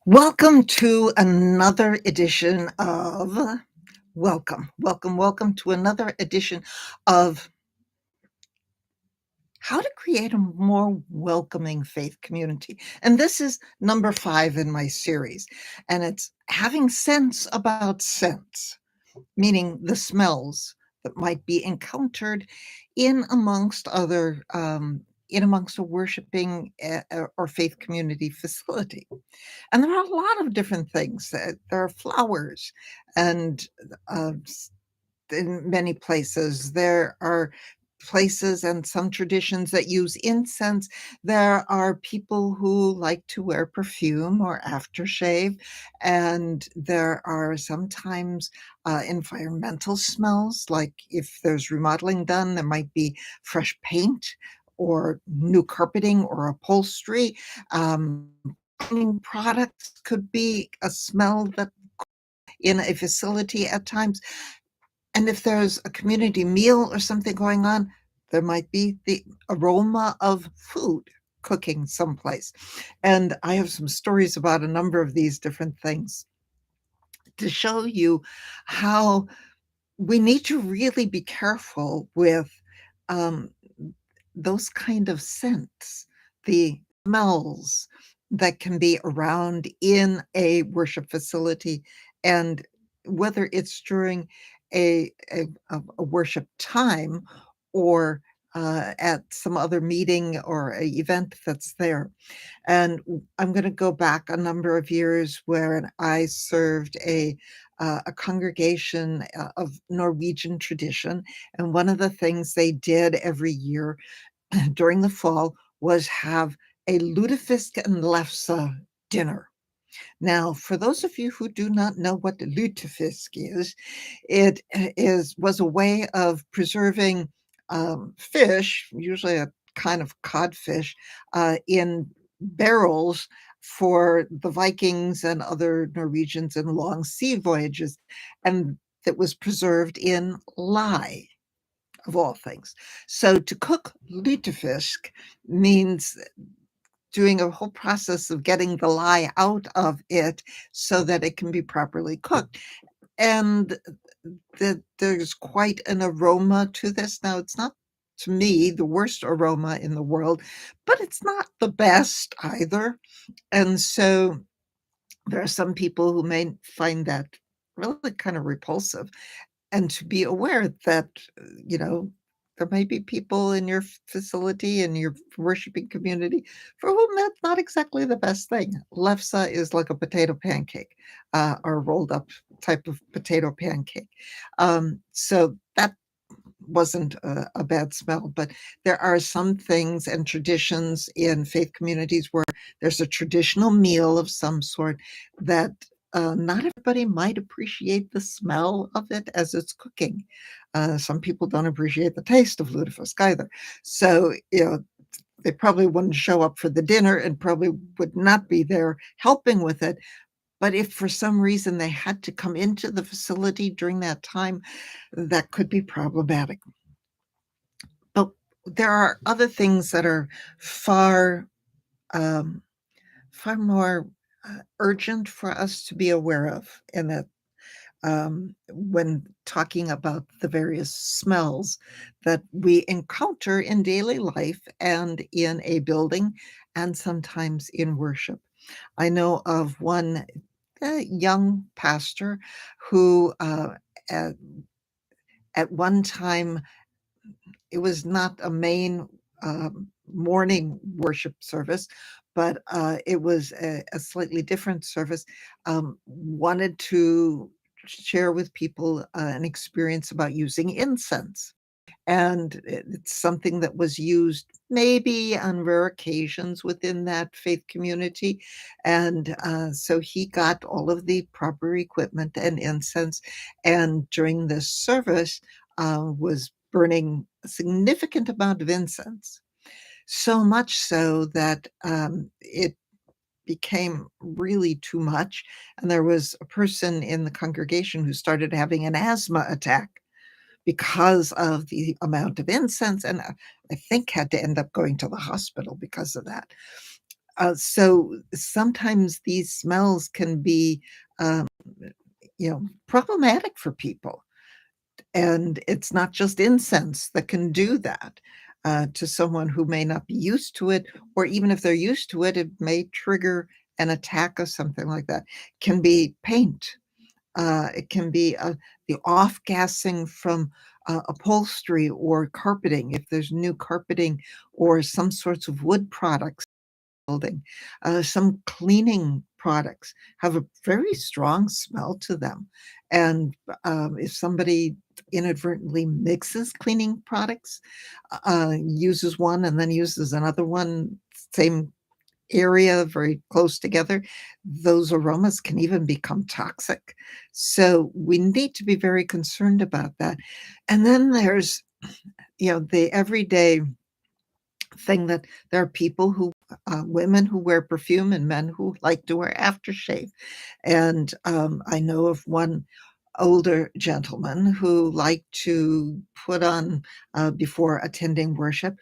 Welcome to another edition of welcome to another edition of how to create a more welcoming faith community. And this is number 5 in my series. And it's having sense about scents, meaning the smells that might be encountered in amongst other in amongst a worshiping or faith community facility. And there are a lot of different things. There are flowers, and uh, in many places there are places and some traditions that use incense. There are people who like to wear perfume or aftershave, and there are sometimes environmental smells, like if there's remodeling done, there might be fresh paint or new carpeting or upholstery. um, Cleaning products could be a smell that in a facility at times. And if there's a community meal or something going on, there might be the aroma of food cooking someplace. And I have some stories about a number of these different things to show you how we need to really be careful with um, those kind of scents, the smells that can be around in a worship facility, and whether it's during a worship time or at some other meeting or a event that's there. And I'm going to go back a number of years where I served a congregation of Norwegian tradition, and one of the things they did every year during the fall was have a lutefisk and lefse dinner. Now, for those of you who do not know what the lutefisk it was a way of preserving fish, usually a kind of codfish, in barrels for the Vikings and other Norwegians in long sea voyages, and that was preserved in lye, of all things. So to cook lutefisk means doing a whole process of getting the lye out of it so that it can be properly cooked. And there's quite an aroma to this. Now, it's not, to me, the worst aroma in the world, but it's not the best either. And so there are some people who may find that really kind of repulsive, and to be aware that, you know, there may be people in your facility, in your worshiping community, for whom that's not exactly the best thing. Lefse is like a potato pancake, or rolled up type of potato pancake. So that wasn't a bad smell, but there are some things and traditions in faith communities where there's a traditional meal of some sort that not everybody might appreciate the smell of it as it's cooking. Some people don't appreciate the taste of lutefisk either. So, you know, they probably wouldn't show up for the dinner and probably would not be there helping with it. But if for some reason they had to come into the facility during that time, that could be problematic. But there are other things that are far, um, far more urgent for us to be aware of, and that when talking about the various smells that we encounter in daily life and in a building and sometimes in worship. I know of one young pastor who at, at one time, it was not a main morning worship service, but it was a slightly different service. Wanted to share with people an experience about using incense. And it's something that was used maybe on rare occasions within that faith community. And so he got all of the proper equipment and incense. And during this service, was burning a significant amount of incense. So much so that it became really too much. And there was a person in the congregation who started having an asthma attack because of the amount of incense, and I think had to end up going to the hospital because of that. So sometimes these smells can be, um, problematic for people. And it's not just incense that can do that, to someone who may not be used to it, or even if they're used to it, it may trigger an attack or something like that. Can be paint. It can be, the off-gassing from, upholstery or carpeting, if there's new carpeting or some sorts of wood products building. Some cleaning products have a very strong smell to them, and, if somebody inadvertently mixes cleaning products, uses one and then uses another one, same area, very close together, those aromas can even become toxic. So, we need to be very concerned about that. And then there's, the everyday thing that there are people who women who wear perfume and men who like to wear aftershave. And, I know of one older gentleman who liked to put on, before attending worship,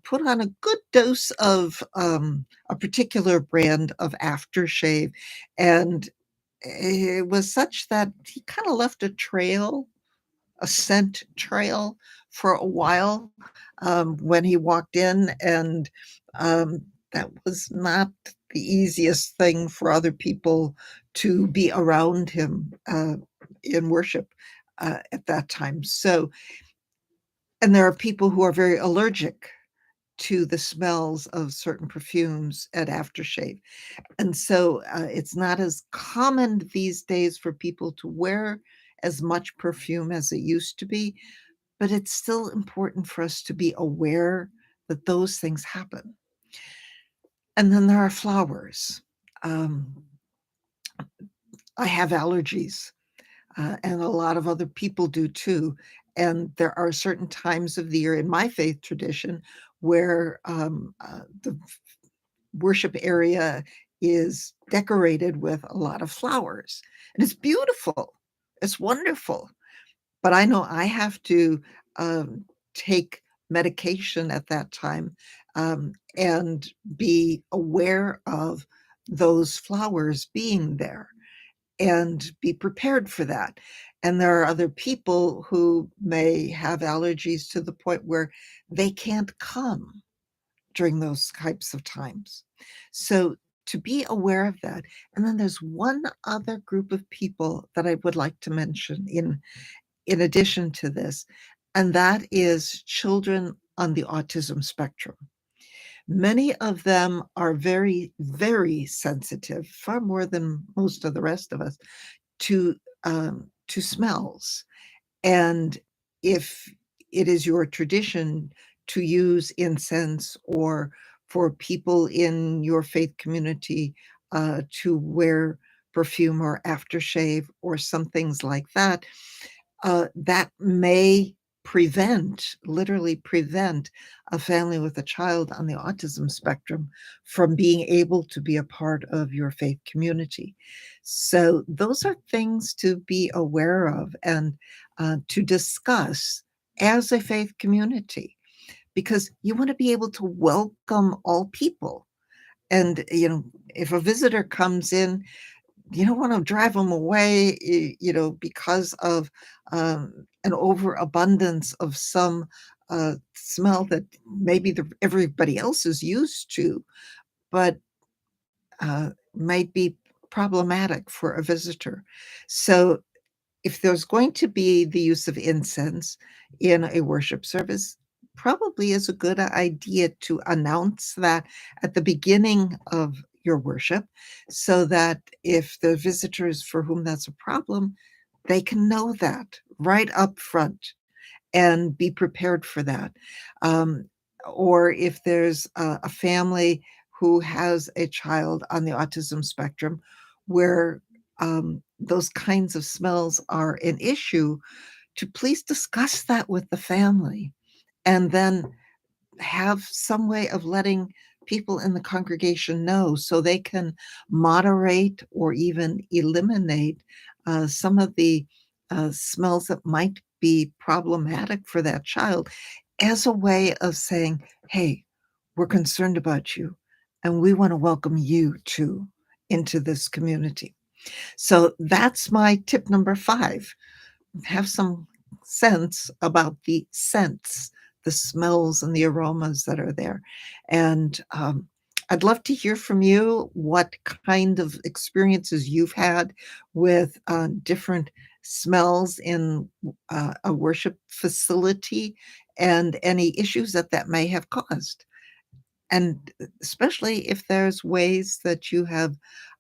put on a good dose of, a particular brand of aftershave, and it was such that he kinda left a scent trail for a while, when he walked in, and, that was not the easiest thing for other people to be around him, in worship, at that time. So and there are people who are very allergic to the smells of certain perfumes and aftershave, and so, it's not as common these days for people to wear as much perfume as it used to be, but it's still important for us to be aware that those things happen. And then there are flowers. Um, I have allergies, and a lot of other people do too. And there are certain times of the year in my faith tradition where the worship area is decorated with a lot of flowers. And it's beautiful, it's wonderful. But I know I have to, take medication at that time, and be aware of those flowers being there and be prepared for that. And there are other people who may have allergies to the point where they can't come during those types of times. So to be aware of that. And then there's one other group of people that I would like to mention in addition to this, and that is children on the autism spectrum. Many of them are very, very sensitive, far more than most of the rest of us, to smells. And if it is your tradition to use incense or for people in your faith community to wear perfume or aftershave or some things like that, that may literally prevent a family with a child on the autism spectrum from being able to be a part of your faith community. So those are things to be aware of and to discuss as a faith community, because you want to be able to welcome all people. And, if a visitor comes in, you don't wanna drive them away, because of, an overabundance of some, smell that maybe everybody else is used to, but, might be problematic for a visitor. So if there's going to be the use of incense in a worship service, probably is a good idea to announce that at the beginning of your worship so that if the visitors for whom that's a problem, they can know that right up front and be prepared for that. Um, or if there's a family who has a child on the autism spectrum where those kinds of smells are an issue, to please discuss that with the family and then have some way of letting people in the congregation know so they can moderate or even eliminate some of the smells that might be problematic for that child as a way of saying, hey, we're concerned about you and we want to welcome you too into this community. So that's my tip number 5. Have some sense about the scents, the smells and the aromas that are there. And I'd love to hear from you what kind of experiences you've had with different smells in a worship facility and any issues that that may have caused. And especially if there's ways that you have,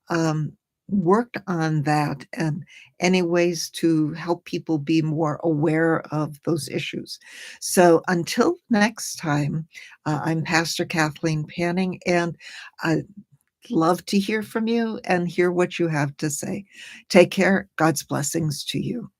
um, worked on that and any ways to help people be more aware of those issues. So until next time, I'm Pastor Kathleen Panning, and I'd love to hear from you and hear what you have to say. Take care. God's blessings to you.